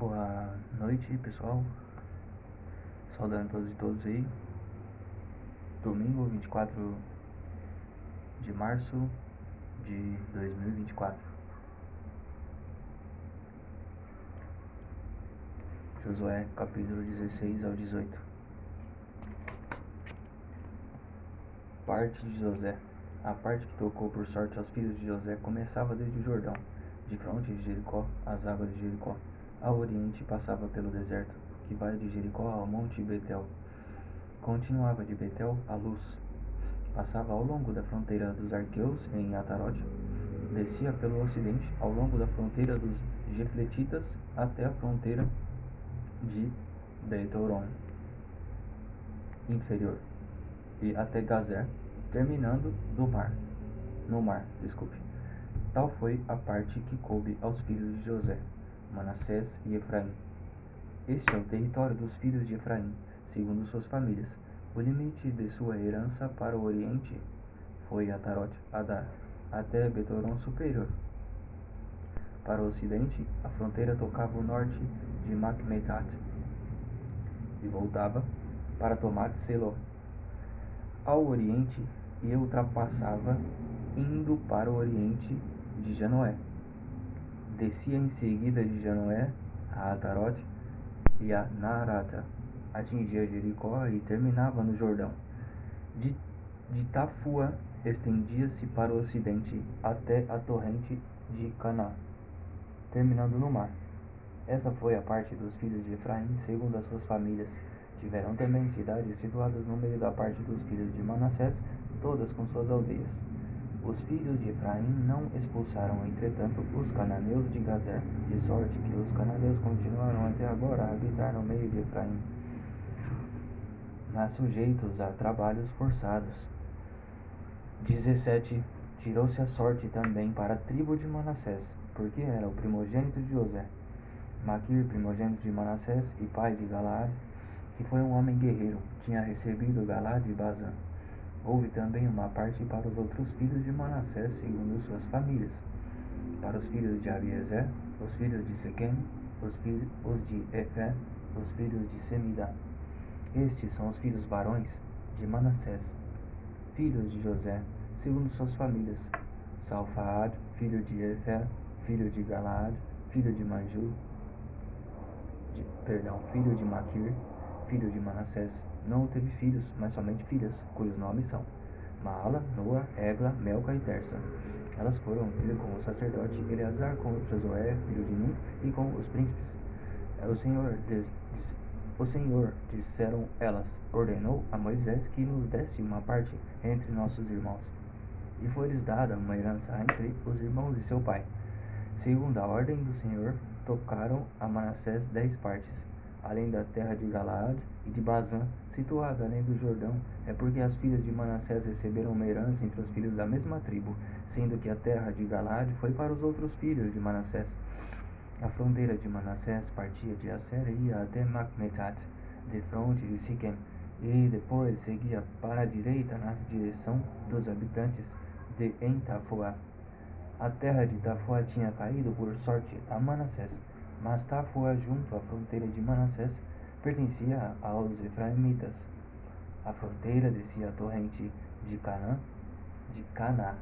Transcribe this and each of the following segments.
Boa noite, pessoal. Saudando todos e todos aí. Domingo, 24 de março de 2024. Josué, capítulo 16 ao 18. Parte de José. A parte que tocou por sorte aos filhos de José começava desde o Jordão, de fronte de Jericó, as águas de Jericó. Ao oriente passava pelo deserto, que vai de Jericó ao monte Betel. Continuava de Betel a luz. Passava ao longo da fronteira dos arqueus em Atarote, descia pelo ocidente ao longo da fronteira dos Jefletitas até a fronteira de Betoron inferior e até Gazer, terminando no mar. Tal foi a parte que coube aos filhos de José, Manassés e Efraim. Este é o território dos filhos de Efraim, segundo suas famílias. O limite de sua herança para o oriente foi Atarote Adar, até Betoron superior. Para o ocidente, a fronteira tocava o norte de Macmetat e voltava para Tomat-Seló. Ao oriente, e ultrapassava, indo para o oriente de Janoé. Descia em seguida de Janoé a Atarote e a Naarata, atingia Jericó e terminava no Jordão. De Tafua estendia-se para o ocidente até a torrente de Caná, terminando no mar. Essa foi a parte dos filhos de Efraim, segundo as suas famílias. Tiveram também cidades situadas no meio da parte dos filhos de Manassés, todas com suas aldeias. Os filhos de Efraim não expulsaram, entretanto, os cananeus de Gazer, de sorte que os cananeus continuaram até agora a habitar no meio de Efraim, mas sujeitos a trabalhos forçados. 17. Tirou-se a sorte também para a tribo de Manassés, porque era o primogênito de José. Maquir, primogênito de Manassés e pai de Galaad, que foi um homem guerreiro, tinha recebido Galaad e Bazã. Houve também uma parte para os outros filhos de Manassés, segundo suas famílias. Para os filhos de Abiezer, os filhos de Sequem, os de Efé, os filhos de Semida. Estes são os filhos varões de Manassés, filhos de José, segundo suas famílias: Salfaad, filho de Efer, filho de Galaad, filho de filho de Maquir, filho de Manassés. Não teve filhos, mas somente filhas, cujos nomes são Maala, Noa, Egla, Melca e Tersa. Elas foram ter com o sacerdote Eleazar, com Josué, filho de Nun, e com os príncipes. O Senhor, disseram elas, ordenou a Moisés que nos desse uma parte entre nossos irmãos. E foi-lhes dada uma herança entre os irmãos de seu pai. Segundo a ordem do Senhor, tocaram a Manassés 10 partes, além da terra de Galaad e de Bazã, situada além do Jordão. É porque as filhas de Manassés receberam uma herança entre os filhos da mesma tribo, sendo que a terra de Galaad foi para os outros filhos de Manassés. A fronteira de Manassés partia de Asser e ia até Macmetat, de fronte de Siquém, e depois seguia para a direita na direção dos habitantes de Entafoa. A terra de Tafuá tinha caído por sorte a Manassés, mas Tafuá, junto à fronteira de Manassés, pertencia aos Efraimitas. A fronteira descia a torrente de Caná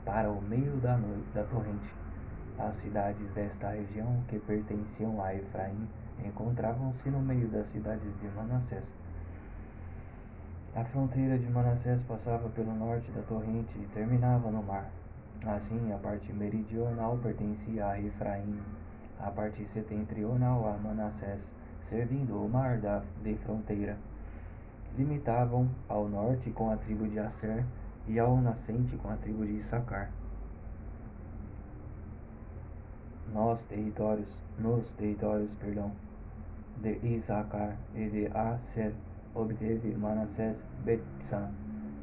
para o meio da torrente. As cidades desta região, que pertenciam a Efraim, encontravam-se no meio das cidades de Manassés. A fronteira de Manassés passava pelo norte da torrente e terminava no mar. Assim, a parte meridional pertencia a Efraim, a parte setentrional a Manassés, servindo o mar de fronteira. Limitavam ao norte com a tribo de Asser e ao nascente com a tribo de Issacar. Nos territórios, de Issacar e de Asser, obteve Manassés Bet-San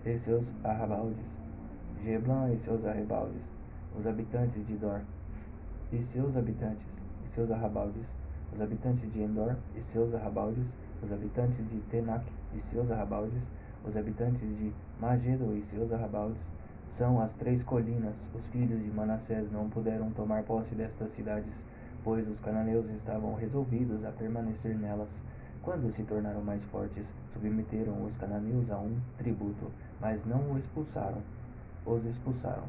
e seus arrabaldes, Geblã e seus arrabaldes, os habitantes de Dor e seus habitantes e seus arrabaldes, os habitantes de Endor e seus arrabaldes, os habitantes de Tenac e seus arrabaldes, os habitantes de Magedo e seus arrabaldes. São as 3 colinas. Os filhos de Manassés não puderam tomar posse destas cidades, pois os cananeus estavam resolvidos a permanecer nelas. Quando se tornaram mais fortes, submeteram os cananeus a um tributo, mas não os expulsaram.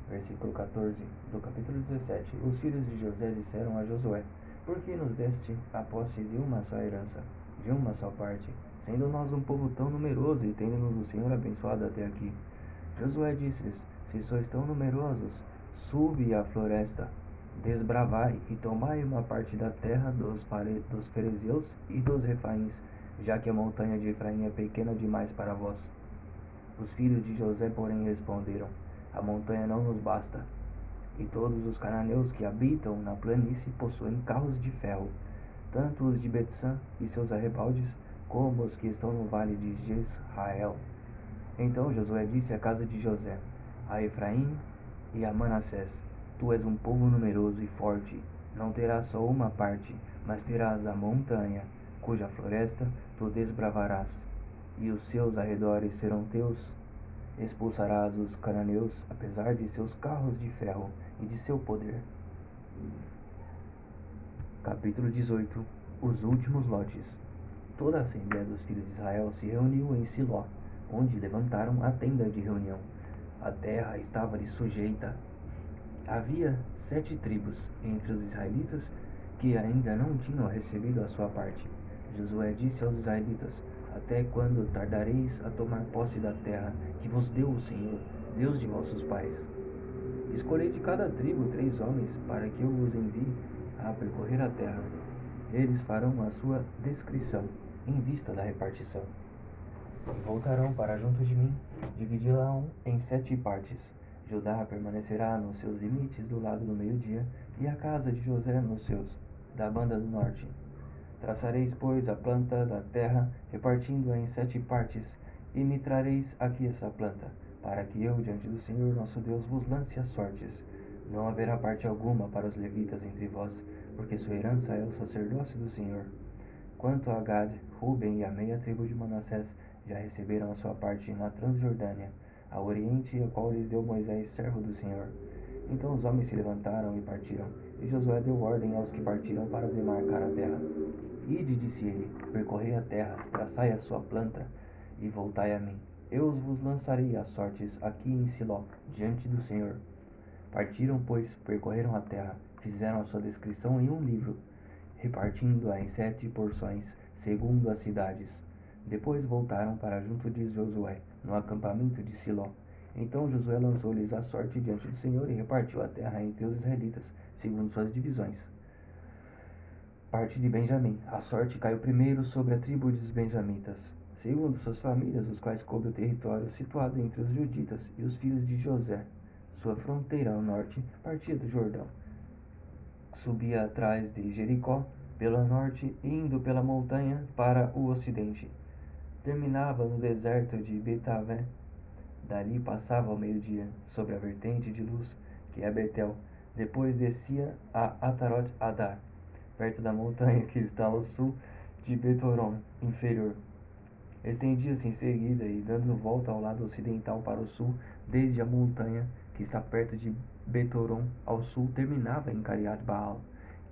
Versículo 14 do capítulo 17. Os filhos de José disseram a Josué: Por que nos deste a posse de uma só herança, de uma só parte, sendo nós um povo tão numeroso e tendo-nos o Senhor abençoado até aqui? Josué disse-lhes: Se sois tão numerosos, subi à floresta, desbravai e tomai uma parte da terra dos ferezeus e dos refaíns, já que a montanha de Efraim é pequena demais para vós. Os filhos de José, porém, responderam: A montanha não nos basta, e todos os cananeus que habitam na planície possuem carros de ferro, tanto os de Betsã e seus arrebaldes, como os que estão no vale de Jezrael. Então Josué disse à casa de José, a Efraim e a Manassés: Tu és um povo numeroso e forte, não terás só uma parte, mas terás a montanha, cuja floresta tu desbravarás, e os seus arredores serão teus. Expulsarás os cananeus, apesar de seus carros de ferro e de seu poder. Capítulo 18. Os últimos lotes. Toda a assembleia dos filhos de Israel se reuniu em Siló, onde levantaram a tenda de reunião. A terra estava-lhe sujeita. Havia 7 tribos entre os israelitas que ainda não tinham recebido a sua parte. Josué disse aos israelitas: Até quando tardareis a tomar posse da terra que vos deu o Senhor, Deus de vossos pais? Escolhei de cada tribo 3 homens, para que eu os envie a percorrer a terra. Eles farão a sua descrição, em vista da repartição. Voltarão para junto de mim, dividi-la em 7 partes. Judá permanecerá nos seus limites do lado do meio-dia, e a casa de José nos seus, da banda do norte. Traçareis, pois, a planta da terra, repartindo-a em 7 partes, e me trareis aqui essa planta, para que eu, diante do Senhor nosso Deus, vos lance as sortes. Não haverá parte alguma para os levitas entre vós, porque sua herança é o sacerdócio do Senhor. Quanto a Gad, Ruben e a meia tribo de Manassés, já receberam a sua parte na Transjordânia, a oriente, a qual lhes deu Moisés, servo do Senhor. Então os homens se levantaram e partiram, e Josué deu ordem aos que partiram para demarcar a terra. Ide, disse ele, percorrei a terra, traçai a sua planta, e voltai a mim. Eu vos lançarei as sortes aqui em Siló, diante do Senhor. Partiram, pois, percorreram a terra, fizeram a sua descrição em um livro, repartindo-a em 7 porções, segundo as cidades. Depois voltaram para junto de Josué, no acampamento de Siló. Então Josué lançou-lhes a sorte diante do Senhor e repartiu a terra entre os israelitas, segundo suas divisões. Parte de Benjamim. A sorte caiu primeiro sobre a tribo dos benjamitas, segundo suas famílias, os quais coube o território situado entre os juditas e os filhos de José. Sua fronteira ao norte partia do Jordão. Subia atrás de Jericó, pelo norte, indo pela montanha para o ocidente. Terminava no deserto de Betavé. Dali passava ao meio-dia, sobre a vertente de luz, que é Betel. Depois descia a Atarot Adar, perto da montanha que está ao sul de Betoron inferior. Estendia-se em seguida e, dando volta ao lado ocidental para o sul, desde a montanha que está perto de Betoron ao sul, terminava em Cariat Baal,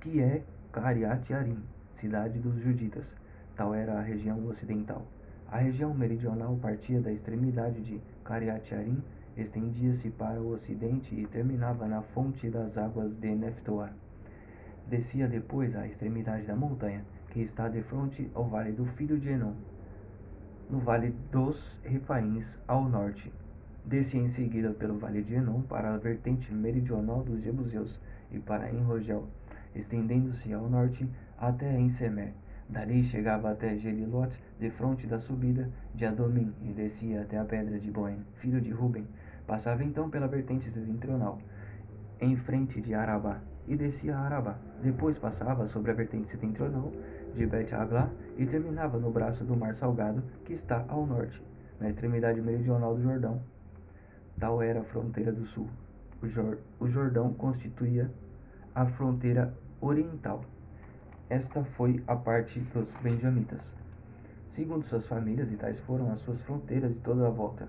que é Cariat Yarim, cidade dos juditas. Tal era a região ocidental. A região meridional partia da extremidade de Cariat Yarim, estendia-se para o ocidente e terminava na fonte das águas de Neftoa. Descia depois à extremidade da montanha, que está defronte ao vale do filho de Enom, no vale dos Refaíns ao norte. Descia em seguida pelo vale de Enom para a vertente meridional dos Jebuseus e para Enrogel, estendendo-se ao norte até Ensemer. Dali chegava até Gelilote, defronte da subida de Adomim, e descia até a pedra de Boen, filho de Ruben. Passava então pela vertente setentrional, em frente de Arabá, e descia a Arabá. Depois passava sobre a vertente setentrional de Bet-Aglá e terminava no braço do Mar Salgado, que está ao norte, na extremidade meridional do Jordão. Tal era a fronteira do sul. O Jordão constituía a fronteira oriental. Esta foi a parte dos benjamitas, segundo suas famílias, e tais foram as suas fronteiras de toda a volta.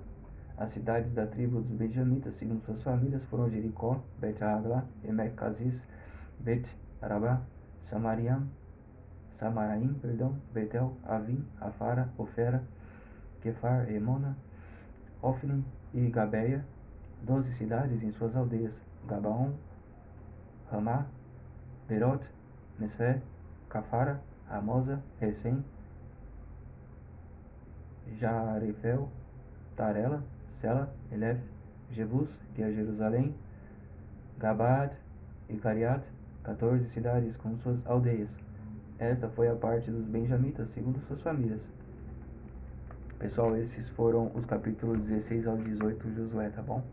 As cidades da tribo dos benjamitas, segundo suas famílias, foram Jericó, Bet-Aglá, Emek-Casis, Bet Arabá, Samaraim, Betel, Avim, Afara, Ofera, Kefar, Emona, Ofni e Gabeia, 12 cidades em suas aldeias, Gabaon, Ramá, Berot, Mesfé, Cafara, Amosa, Recém, Jarefel, Tarela, Sela, Elef, Jebus, que é Jerusalém, Gabaad e Cariat, 14 cidades com suas aldeias. Esta foi a parte dos benjamitas, segundo suas famílias. Pessoal, esses foram os capítulos 16 ao 18 de Josué, tá bom?